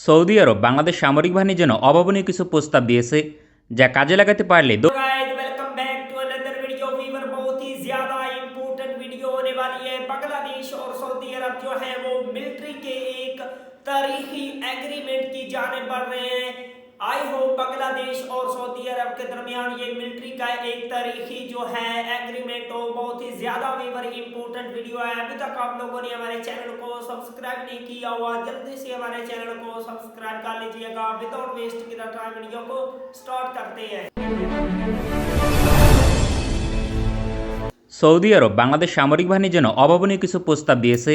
Saudi আরব বাংলাদেশ সামরিক বাহিনীর জন্য অভাবনীয় কিছু প্রস্তাব দিয়েছে, যা কাজে লাগাতে পারলে welcome back to another video viewer. बहुत ही ज्यादा इंपॉर्टेंट वीडियो होने वाली है। बांग्लादेश और सऊदी अरब जो है वो मिलिट्री के एक तारीखी एग्रीमेंट की जाने बढ़ रहे हैं। आई होप बांग्लादेश और सऊदी अरब के दरमियान ये मिलिट्री का एक तारीखी जो है एग्रीमेंट हो। बहुत ही ज्यादा वीवर इंपॉर्टेंट वीडियो है। अभी तक आप लोगों ने हमारे चैनल को सब्सक्राइब नहीं किया हुआ, जल्दी से हमारे चैनल को सब्सक्राइब कर लीजिएगा। विदाउट वेस्ट की टाइम वीडियो को स्टार्ट करते हैं। সৌদি আরব বাংলাদেশ সামরিক বাহিনীর জন্য অভাবনীয় কিছু প্রস্তাব দিয়েছে,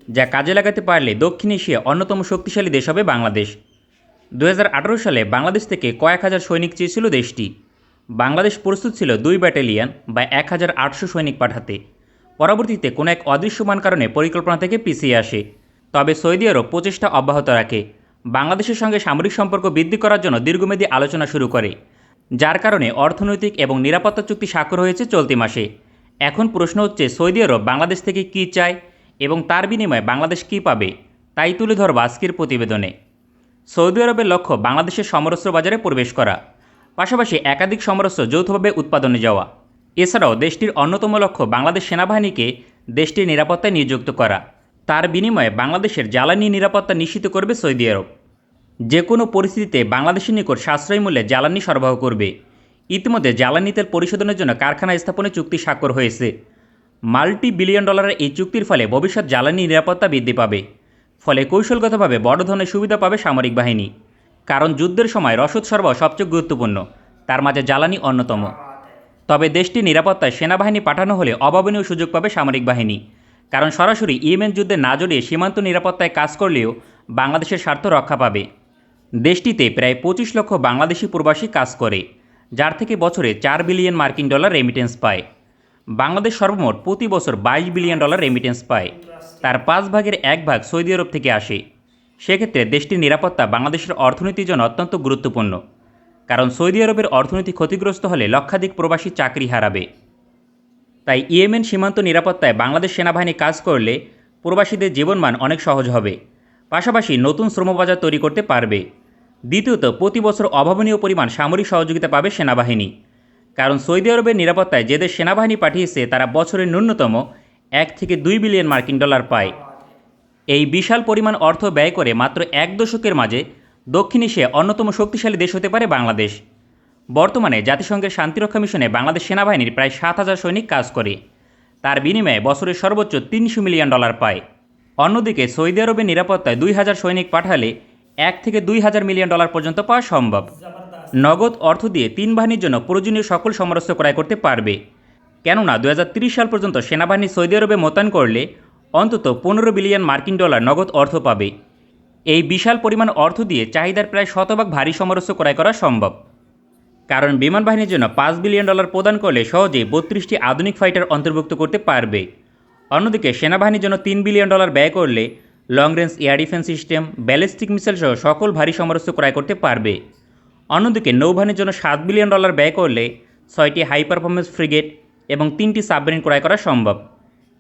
যা কাজে লাগাতে পারলে দক্ষিণ এশিয়া অন্যতম শক্তিশালী দেশ হবে বাংলাদেশ। 2018 সালে বাংলাদেশ থেকে কয়েক হাজার সৈনিক চেয়েছিল দেশটি। বাংলাদেশ প্রস্তুত ছিল 2 ব্যাটালিয়ন বা 1800 সৈনিক পাঠাতে। পরবর্তীতে কোনো এক অদৃশ্যমান কারণে পরিকল্পনা থেকে পিছিয়ে আসে। তবে সৌদি আরব প্রচেষ্টা অব্যাহত রাখে, বাংলাদেশের সঙ্গে সামরিক সম্পর্ক বৃদ্ধি করার জন্য দীর্ঘমেয়াদী আলোচনা শুরু করে, যার কারণে অর্থনৈতিক এবং নিরাপত্তা চুক্তি স্বাক্ষর হয়েছে চলতি মাসে। এখন প্রশ্ন হচ্ছে, সৌদি আরব বাংলাদেশ থেকে কী চায় এবং তার বিনিময়ে বাংলাদেশ কী পাবে, তাই তুলে ধরব আজকের প্রতিবেদনে। সৌদি আরবের লক্ষ্য বাংলাদেশের সমরাস্ত্র বাজারে প্রবেশ করা, পাশাপাশি একাধিক সমরাস্ত্র যৌথভাবে উৎপাদনে যাওয়া। এছাড়াও দেশটির অন্যতম লক্ষ্য বাংলাদেশ সেনাবাহিনীকে দেশটির নিরাপত্তায় নিযুক্ত করা। তার বিনিময়ে বাংলাদেশের জ্বালানি নিরাপত্তা নিশ্চিত করবে সৌদি আরব। যে কোনো পরিস্থিতিতে বাংলাদেশের নিকট সাশ্রয়ী মূল্যে জ্বালানি সরবরাহ করবে। ইতিমধ্যে জ্বালানি তেল পরিশোধনের জন্য কারখানা স্থাপনে চুক্তি স্বাক্ষর হয়েছে। $multi-billion এই চুক্তির ফলে ভবিষ্যৎ জ্বালানি নিরাপত্তা বৃদ্ধি পাবে। ফলে কৌশলগতভাবে বড় ধরনের সুবিধা পাবে সামরিক বাহিনী, কারণ যুদ্ধের সময় রসদ সরবরাহ সবচেয়ে গুরুত্বপূর্ণ, তার মাঝে জ্বালানি অন্যতম। তবে দেশটির নিরাপত্তায় সেনাবাহিনী পাঠানো হলে অভাবনীয় সুযোগ পাবে সামরিক বাহিনী, কারণ সরাসরি ইয়েমেন যুদ্ধে না জড়িয়ে সীমান্ত নিরাপত্তায় কাজ করলেও বাংলাদেশের স্বার্থ রক্ষা পাবে। দেশটিতে প্রায় 25 লক্ষ বাংলাদেশি প্রবাসী কাজ করে, যার থেকে বছরে $4 বিলিয়ন রেমিটেন্স পায়। বাংলাদেশ সর্বমোট প্রতি বছর $22 বিলিয়ন রেমিটেন্স পায়। তার 5 ভাগের 1 ভাগ সৌদি আরব থেকে আসে। সেক্ষেত্রে দেশটির নিরাপত্তা বাংলাদেশের অর্থনীতির জন্য অত্যন্ত গুরুত্বপূর্ণ, কারণ সৌদি আরবের অর্থনীতি ক্ষতিগ্রস্ত হলে লক্ষাধিক প্রবাসী চাকরি হারাবে। তাই ইয়েমেন সীমান্ত নিরাপত্তায় বাংলাদেশ সেনাবাহিনী কাজ করলে প্রবাসীদের জীবনমান অনেক সহজ হবে, পাশাপাশি নতুন শ্রমবাজার তৈরি করতে পারবে। দ্বিতীয়ত, প্রতি বছর অভাবনীয় পরিমাণ সামরিক সহযোগিতা পাবে সেনাবাহিনী, কারণ সৌদি আরবের নিরাপত্তায় যে দেশ সেনাবাহিনী পাঠিয়েছে তারা বছরে ন্যূনতম $1 থেকে $2 বিলিয়ন পায়। এই বিশাল পরিমাণ অর্থ ব্যয় করে মাত্র 1 দশকের মাঝে দক্ষিণ এশিয়া অন্যতম শক্তিশালী দেশ হতে পারে বাংলাদেশ। বর্তমানে জাতিসংঘের শান্তিরক্ষা মিশনে বাংলাদেশ সেনাবাহিনীর প্রায় 7,000 সৈনিক কাজ করে। তার বিনিময়ে বছরে সর্বোচ্চ $300 মিলিয়ন পায়। অন্যদিকে সৌদি আরবের নিরাপত্তায় 2,000 সৈনিক পাঠালে $1 থেকে $2,000 মিলিয়ন পর্যন্ত পাওয়া সম্ভব। নগদ অর্থ দিয়ে 3 বাহিনীর জন্য প্রয়োজনীয় সকল সমরাস্ত্র ক্রয় করতে পারবে, কেননা 2030 সাল পর্যন্ত সেনাবাহিনী সৌদি আরবে মোতায়েন করলে অন্তত $15 বিলিয়ন নগদ অর্থ পাবে। এই বিশাল পরিমাণ অর্থ দিয়ে চাহিদার প্রায় শতভাগ ভারী সমরাস্ত্র ক্রয় করা সম্ভব, কারণ বিমান বাহিনীর জন্য $5 বিলিয়ন প্রদান করলে সহজেই 32টি আধুনিক ফাইটার অন্তর্ভুক্ত করতে পারবে। অন্যদিকে সেনাবাহিনীর জন্য $3 বিলিয়ন ব্যয় করলে long range air defence system, ballistic missile সহ সকল ভারী সমরাস্ত্র ক্রয় করতে পারবে। অন্যদিকে নৌবাহিনীর জন্য $7 বিলিয়ন ব্যয় করলে 6টি হাই পারফরমেন্স ফ্রিগেট এবং 3টি সাবমেরিন ক্রয় করা সম্ভব।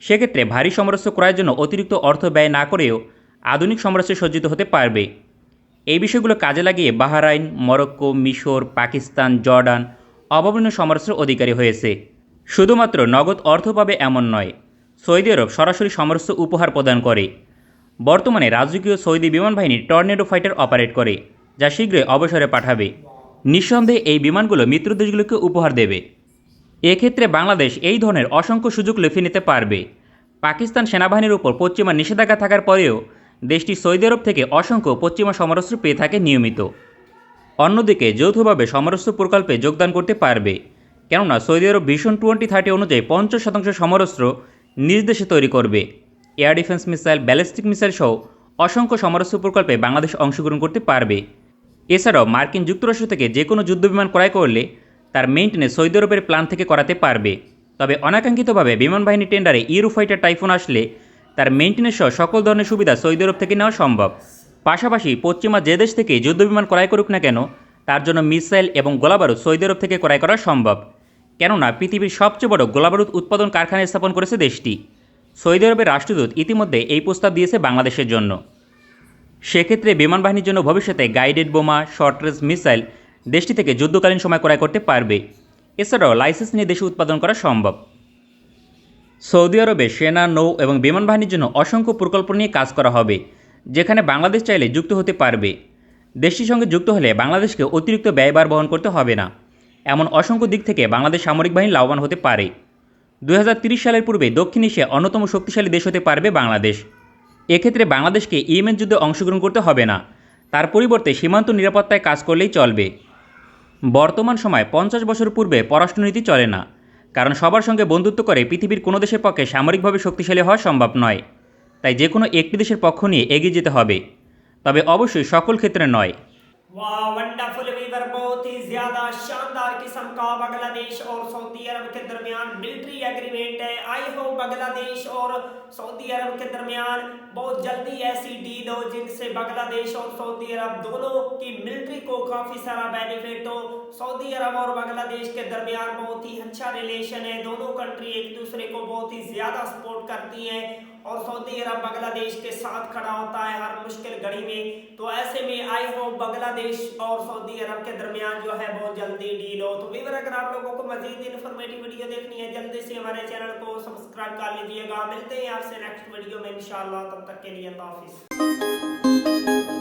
সেক্ষেত্রে ভারী সমরাস্ত্র ক্রয়ের জন্য অতিরিক্ত অর্থ ব্যয় না করেও আধুনিক সমরাস্ত্রে সজ্জিত হতে পারবে। এই বিষয়গুলো কাজে লাগিয়ে বাহরাইন, মরক্কো, মিশর, পাকিস্তান, জর্ডান অভাবনীয় সমরাস্ত্রের অধিকারী হয়েছে। শুধুমাত্র নগদ অর্থ পাবে এমন নয়, সৌদি আরব সরাসরি সমরাস্ত্র উপহার প্রদান করে। বর্তমানে রাজকীয় সৌদি বিমান বাহিনী টর্নেডো ফাইটার অপারেট করে, যা শীঘ্রই অবসরে পাঠাবে। নিঃসন্দেহে এই বিমানগুলো মিত্র দেশগুলোকে উপহার দেবে। এক্ষেত্রে বাংলাদেশ এই ধরনের অসংখ্য সুযোগ লুফে নিতে পারবে। পাকিস্তান সেনাবাহিনীর উপর পশ্চিমা নিষেধাজ্ঞা থাকার পরেও দেশটি সৌদি আরব থেকে অসংখ্য পশ্চিমা সমরাস্ত্র পেয়ে থাকে নিয়মিত। অন্যদিকে যৌথভাবে সমরাস্ত্র প্রকল্পে যোগদান করতে পারবে, কেননা সৌদি আরব ভিশন 2030 অনুযায়ী 50% সমরাস্ত্র নিজ দেশে তৈরি করবে। Air defence missile, ballistic missile সহ অসংখ্য সমরাস্ত্র প্রকল্পে বাংলাদেশ অংশগ্রহণ করতে পারবে। এছাড়াও মার্কিন যুক্তরাষ্ট্র থেকে যে কোনো যুদ্ধবিমান ক্রয় করলে তার মেইনটেনেন্স সৌদি আরবের প্ল্যান থেকে করাতে পারবে। তবে অনাকাঙ্ক্ষিতভাবে বিমান বাহিনী টেন্ডারে ইউরোফাইটার টাইফুন আসলে তার মেইনটেনেন্স সহ সকল ধরনের সুবিধা সৌদি আরব থেকে নেওয়া সম্ভব। পাশাপাশি পশ্চিমা যে দেশ থেকে যুদ্ধবিমান ক্রয় করুক না কেন, তার জন্য মিসাইল এবং গোলাবারুদ সৌদি আরব থেকে ক্রয় করা সম্ভব, কেননা পৃথিবীর সবচেয়ে বড় গোলাবারুদ উৎপাদন কারখানা স্থাপন করেছে দেশটি। সৌদি আরবের রাষ্ট্রদূত ইতিমধ্যে এই প্রস্তাব দিয়েছে বাংলাদেশের জন্য। সেক্ষেত্রে বিমান বাহিনীর জন্য ভবিষ্যতে গাইডেড বোমা, শর্ট রেঞ্জ মিসাইল দেশটি থেকে যুদ্ধকালীন সময় ক্রয় করতে পারবে। এছাড়াও লাইসেন্স নিয়ে দেশে উৎপাদন করা সম্ভব। সৌদি আরবে সেনা, নৌ এবং বিমান বাহিনীর জন্য অসংখ্য প্রকল্প নিয়ে কাজ করা হবে, যেখানে বাংলাদেশ চাইলে যুক্ত হতে পারবে। দেশটির সঙ্গে যুক্ত হলে বাংলাদেশকে অতিরিক্ত ব্যয়ভার বহন করতে হবে না। এমন অসংখ্য দিক থেকে বাংলাদেশ সামরিক বাহিনী লাভবান হতে পারে। 2030 সালের পূর্বে দক্ষিণ এশিয়া অন্যতম শক্তিশালী দেশ হতে পারবে বাংলাদেশ। এক্ষেত্রে বাংলাদেশকে ইয়েমেন যুদ্ধে অংশগ্রহণ করতে হবে না, তার পরিবর্তে সীমান্ত নিরাপত্তায় কাজ করলেই চলবে। বর্তমান সময় 50 বছর পূর্বে পররাষ্ট্রনীতি চলে না, কারণ সবার সঙ্গে বন্ধুত্ব করে পৃথিবীর কোনো দেশের পক্ষে সামরিকভাবে শক্তিশালী হওয়া সম্ভব নয়। তাই যে কোনো একটি দেশের পক্ষ নিয়ে এগিয়ে যেতে হবে, তবে অবশ্যই সকল ক্ষেত্রে নয়। वाह वंडरफुल वीवर, बहुत ही ज्यादा शानदार किस्म का बांग्लादेश और सऊदी अरब के दरमियान मिलिट्री एग्रीमेंट है। आई होप बांग्लादेश और सऊदी अरब के दरमियान बहुत जल्दी ऐसी डील हो जिनसे बांग्लादेश और सऊदी अरब दोनों की मिलिट्री को काफी सारा बेनिफिट हो। सऊदी अरब और बांग्लादेश के दरमियान बहुत ही अच्छा रिलेशन है, दोनों कंट्री एक दूसरे को बहुत ही ज्यादा सपोर्ट करती हैं और सऊदी अरब बांग्लादेश के साथ खड़ा होता है हर मुश्किल घड़ी में। तो ऐसे में आई होप बांग्लादेश और सऊदी अरब के दरमियान जो है बहुत जल्दी डील हो। तो वीवर, अगर आप लोगों को मजीद इन्फॉर्मेटिव वीडियो देखनी है, जल्दी से हमारे चैनल को सब्सक्राइब कर लीजिएगा। मिलते हैं आपसे नेक्स्ट वीडियो में इंशाल्लाह, तब तक के लिए अल्लाह हाफिज।